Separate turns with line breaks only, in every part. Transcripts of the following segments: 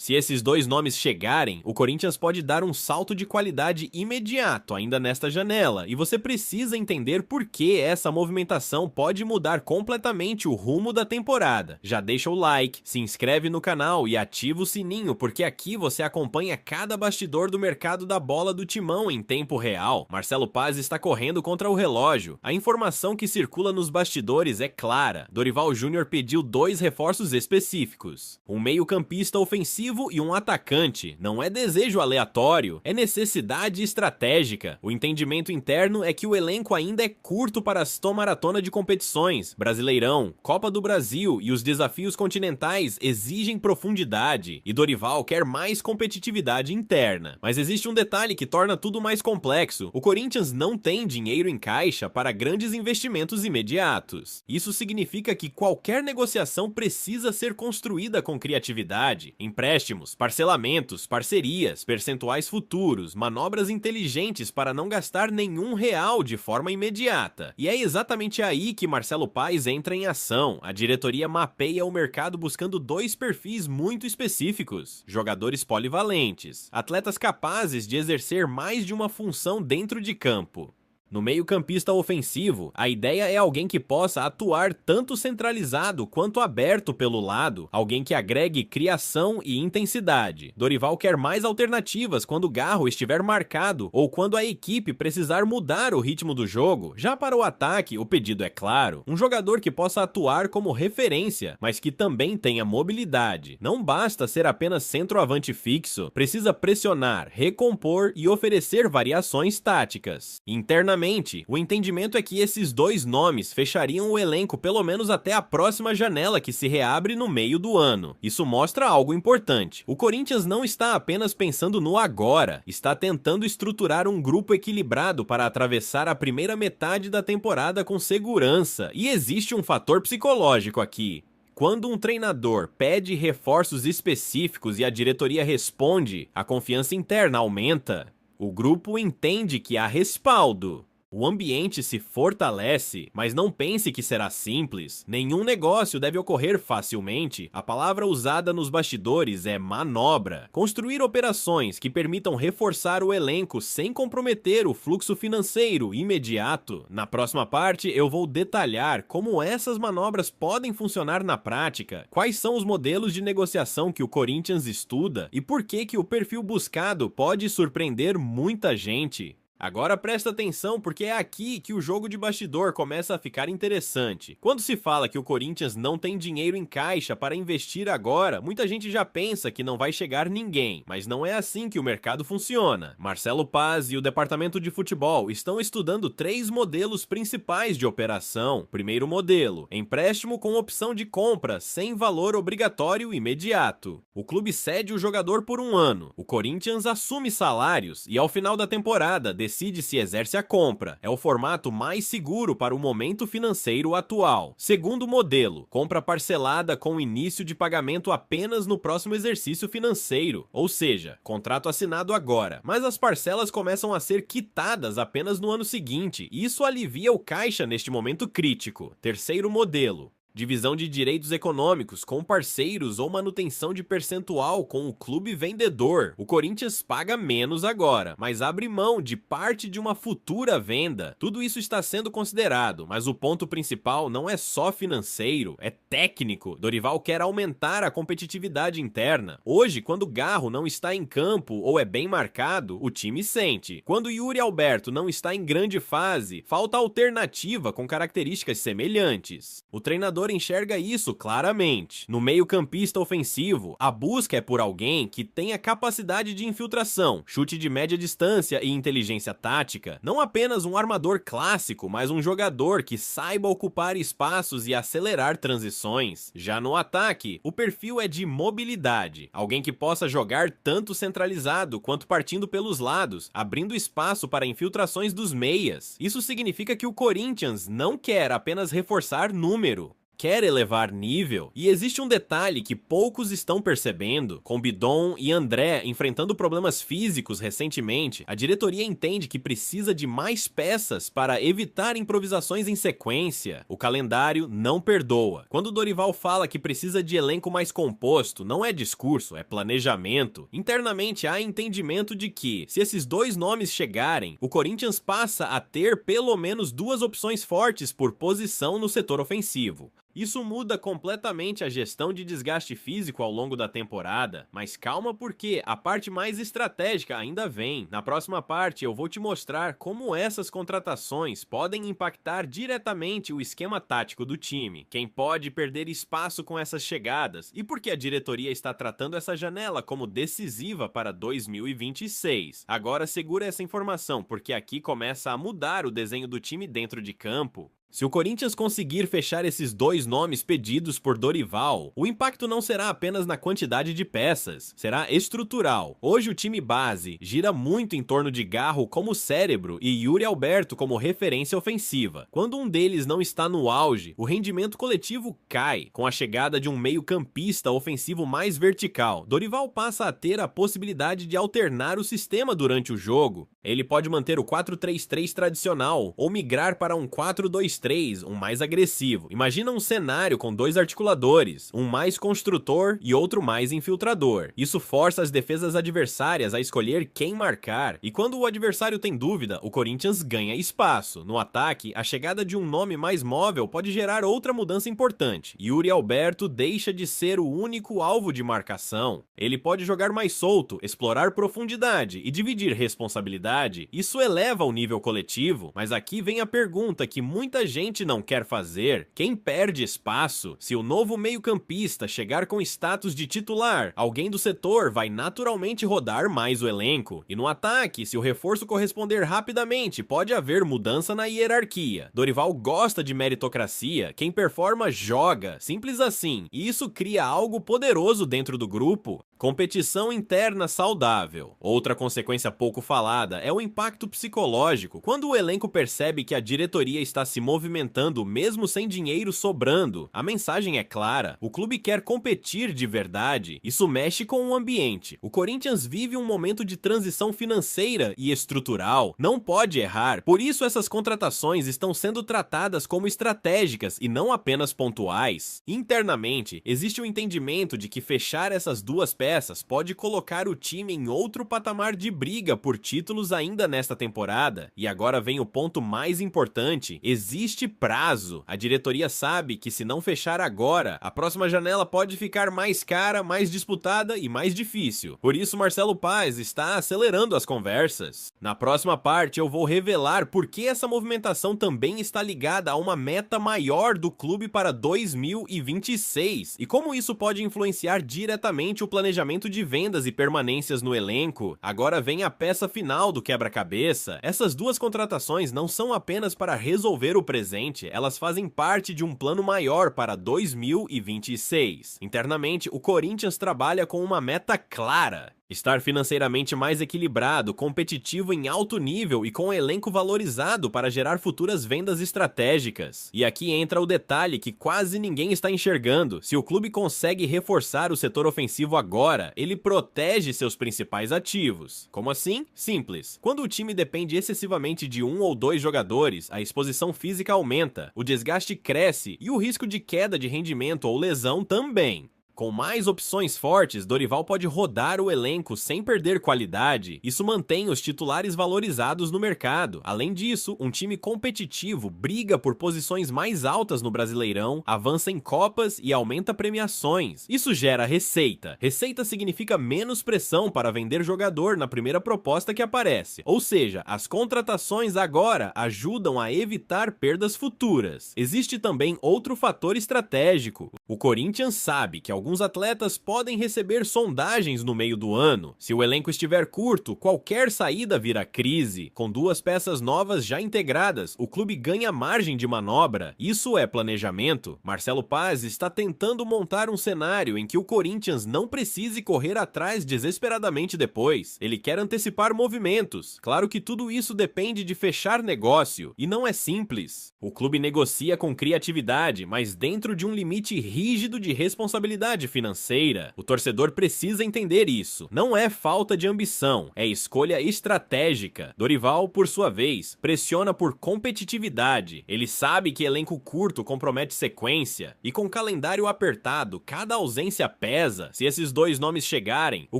Se esses dois nomes chegarem, o Corinthians pode dar um salto de qualidade imediato ainda nesta janela, e você precisa entender por que essa movimentação pode mudar completamente o rumo da temporada. Já deixa o like, se inscreve no canal e ativa o sininho, porque aqui você acompanha cada bastidor do mercado da bola do Timão em tempo real. Marcelo Paz está correndo contra o relógio. A informação que circula nos bastidores é clara. Dorival Júnior pediu 2 reforços específicos: um meio-campista ofensivo e um atacante. Não é desejo aleatório, é necessidade estratégica. O entendimento interno é que o elenco ainda é curto para a maratona de competições. Brasileirão, Copa do Brasil e os desafios continentais exigem profundidade, e Dorival quer mais competitividade interna. Mas existe um detalhe que torna tudo mais complexo: o Corinthians não tem dinheiro em caixa para grandes investimentos imediatos. Isso significa que qualquer negociação precisa ser construída com criatividade: empréstimos, parcelamentos, parcerias, percentuais futuros, manobras inteligentes para não gastar nenhum real de forma imediata. E é exatamente aí que Marcelo Paz entra em ação. A diretoria mapeia o mercado buscando 2 perfis muito específicos: jogadores polivalentes, atletas capazes de exercer mais de uma função dentro de campo. No meio-campista ofensivo, a ideia é alguém que possa atuar tanto centralizado quanto aberto pelo lado, alguém que agregue criação e intensidade. Dorival quer mais alternativas quando Garro estiver marcado ou quando a equipe precisar mudar o ritmo do jogo. Já para o ataque, o pedido é claro: um jogador que possa atuar como referência, mas que também tenha mobilidade. Não basta ser apenas centroavante fixo, precisa pressionar, recompor e oferecer variações táticas. Internamente, o entendimento é que esses 2 nomes fechariam o elenco pelo menos até a próxima janela, que se reabre no meio do ano. Isso mostra algo importante: o Corinthians não está apenas pensando no agora, está tentando estruturar um grupo equilibrado para atravessar a primeira metade da temporada com segurança. E existe um fator psicológico aqui. Quando um treinador pede reforços específicos e a diretoria responde, a confiança interna aumenta. O grupo entende que há respaldo. O ambiente se fortalece, mas não pense que será simples. Nenhum negócio deve ocorrer facilmente. A palavra usada nos bastidores é manobra. Construir operações que permitam reforçar o elenco sem comprometer o fluxo financeiro imediato. Na próxima parte, eu vou detalhar como essas manobras podem funcionar na prática, quais são os modelos de negociação que o Corinthians estuda e por que o perfil buscado pode surpreender muita gente. Agora presta atenção, porque é aqui que o jogo de bastidor começa a ficar interessante. Quando se fala que o Corinthians não tem dinheiro em caixa para investir agora, muita gente já pensa que não vai chegar ninguém, mas não é assim que o mercado funciona. Marcelo Paz e o departamento de futebol estão estudando 3 modelos principais de operação. Primeiro modelo: empréstimo com opção de compra, sem valor obrigatório imediato. O clube cede o jogador por 1 ano, o Corinthians assume salários e ao final da temporada decide se exerce a compra. É o formato mais seguro para o momento financeiro atual. Segundo modelo: compra parcelada com início de pagamento apenas no próximo exercício financeiro, ou seja, contrato assinado agora, mas as parcelas começam a ser quitadas apenas no ano seguinte. Isso alivia o caixa neste momento crítico. Terceiro modelo: divisão de direitos econômicos com parceiros ou manutenção de percentual com o clube vendedor. O Corinthians paga menos agora, mas abre mão de parte de uma futura venda. Tudo isso está sendo considerado, mas o ponto principal não é só financeiro, é técnico. Dorival quer aumentar a competitividade interna. Hoje, quando Garro não está em campo ou é bem marcado, o time sente. Quando Yuri Alberto não está em grande fase, falta alternativa com características semelhantes. O treinador enxerga isso claramente. No meio-campista ofensivo, a busca é por alguém que tenha capacidade de infiltração, chute de média distância e inteligência tática. Não apenas um armador clássico, mas um jogador que saiba ocupar espaços e acelerar transições. Já no ataque, o perfil é de mobilidade, alguém que possa jogar tanto centralizado quanto partindo pelos lados, abrindo espaço para infiltrações dos meias. Isso significa que o Corinthians não quer apenas reforçar número, quer elevar nível. E existe um detalhe que poucos estão percebendo. Com Bidon e André enfrentando problemas físicos recentemente, a diretoria entende que precisa de mais peças para evitar improvisações em sequência. O calendário não perdoa. Quando Dorival fala que precisa de elenco mais composto, não é discurso, é planejamento. Internamente há entendimento de que, se esses dois nomes chegarem, o Corinthians passa a ter pelo menos duas opções fortes por posição no setor ofensivo. Isso muda completamente a gestão de desgaste físico ao longo da temporada, mas calma porque a parte mais estratégica ainda vem. Na próxima parte eu vou te mostrar como essas contratações podem impactar diretamente o esquema tático do time, quem pode perder espaço com essas chegadas e por que a diretoria está tratando essa janela como decisiva para 2026. Agora segura essa informação porque aqui começa a mudar o desenho do time dentro de campo. Se o Corinthians conseguir fechar esses dois nomes pedidos por Dorival, o impacto não será apenas na quantidade de peças, será estrutural. Hoje o time base gira muito em torno de Garro como cérebro e Yuri Alberto como referência ofensiva. Quando um deles não está no auge, o rendimento coletivo cai. Com a chegada de um meio-campista ofensivo mais vertical, Dorival passa a ter a possibilidade de alternar o sistema durante o jogo. Ele pode manter o 4-3-3 tradicional ou migrar para um 4-2-3, um mais agressivo. Imagina um cenário com dois articuladores, um mais construtor e outro mais infiltrador. Isso força as defesas adversárias a escolher quem marcar, e quando o adversário tem dúvida, o Corinthians ganha espaço. No ataque, a chegada de um nome mais móvel pode gerar outra mudança importante. Yuri Alberto deixa de ser o único alvo de marcação. Ele pode jogar mais solto, explorar profundidade e dividir responsabilidade. Isso eleva o nível coletivo, mas aqui vem a pergunta que muita gente não quer fazer: quem perde espaço? Se o novo meio-campista chegar com status de titular, alguém do setor vai naturalmente rodar mais o elenco. E no ataque, se o reforço corresponder rapidamente, pode haver mudança na hierarquia. Dorival gosta de meritocracia, quem performa joga, simples assim, e isso cria algo poderoso dentro do grupo. Competição interna saudável. Outra consequência pouco falada é o impacto psicológico. Quando o elenco percebe que a diretoria está se movimentando mesmo sem dinheiro sobrando, a mensagem é clara: o clube quer competir de verdade. Isso mexe com o ambiente. O Corinthians vive um momento de transição financeira e estrutural. Não pode errar. Por isso essas contratações estão sendo tratadas como estratégicas e não apenas pontuais. Internamente, existe o entendimento de que fechar essas duas peças pode colocar o time em outro patamar de briga por títulos ainda nesta temporada. E agora vem o ponto mais importante: existe prazo. A diretoria sabe que se não fechar agora, a próxima janela pode ficar mais cara, mais disputada e mais difícil. Por isso Marcelo Paz está acelerando as conversas. Na próxima parte eu vou revelar por que essa movimentação também está ligada a uma meta maior do clube para 2026 e como isso pode influenciar diretamente o planejamento de vendas e permanências no elenco. Agora vem a peça final do quebra-cabeça. Essas duas contratações não são apenas para resolver o presente, elas fazem parte de um plano maior para 2026. Internamente, o Corinthians trabalha com uma meta clara: estar financeiramente mais equilibrado, competitivo em alto nível e com um elenco valorizado para gerar futuras vendas estratégicas. E aqui entra o detalhe que quase ninguém está enxergando: se o clube consegue reforçar o setor ofensivo agora, ele protege seus principais ativos. Como assim? Simples. Quando o time depende excessivamente de um ou dois jogadores, a exposição física aumenta, o desgaste cresce e o risco de queda de rendimento ou lesão também. Com mais opções fortes, Dorival pode rodar o elenco sem perder qualidade. Isso mantém os titulares valorizados no mercado. Além disso, um time competitivo briga por posições mais altas no Brasileirão, avança em copas e aumenta premiações. Isso gera receita. Receita significa menos pressão para vender jogador na primeira proposta que aparece. Ou seja, as contratações agora ajudam a evitar perdas futuras. Existe também outro fator estratégico: O Corinthians sabe que alguns atletas podem receber sondagens no meio do ano. Se o elenco estiver curto, qualquer saída vira crise. Com 2 peças novas já integradas, o clube ganha margem de manobra. Isso é planejamento. Marcelo Paz está tentando montar um cenário em que o Corinthians não precise correr atrás desesperadamente depois. Ele quer antecipar movimentos. Claro que tudo isso depende de fechar negócio, e não é simples. O clube negocia com criatividade, mas dentro de um limite rígido de responsabilidade financeira. O torcedor precisa entender isso. Não é falta de ambição, é escolha estratégica. Dorival, por sua vez, pressiona por competitividade. Ele sabe que elenco curto compromete sequência, e com calendário apertado, cada ausência pesa. Se esses 2 nomes chegarem, o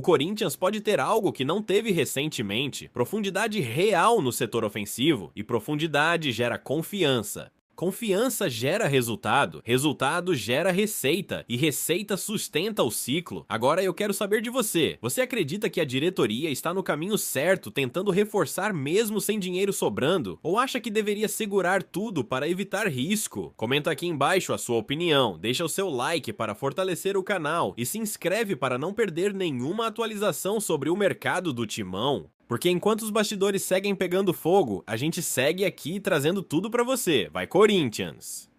Corinthians pode ter algo que não teve recentemente: profundidade real no setor ofensivo, e profundidade gera confiança. Confiança gera resultado, resultado gera receita, e receita sustenta o ciclo. Agora eu quero saber de você. Você acredita que a diretoria está no caminho certo, tentando reforçar mesmo sem dinheiro sobrando? Ou acha que deveria segurar tudo para evitar risco? Comenta aqui embaixo a sua opinião, deixa o seu like para fortalecer o canal e se inscreve para não perder nenhuma atualização sobre o mercado do Timão. Porque enquanto os bastidores seguem pegando fogo, a gente segue aqui trazendo tudo pra você. Vai, Corinthians!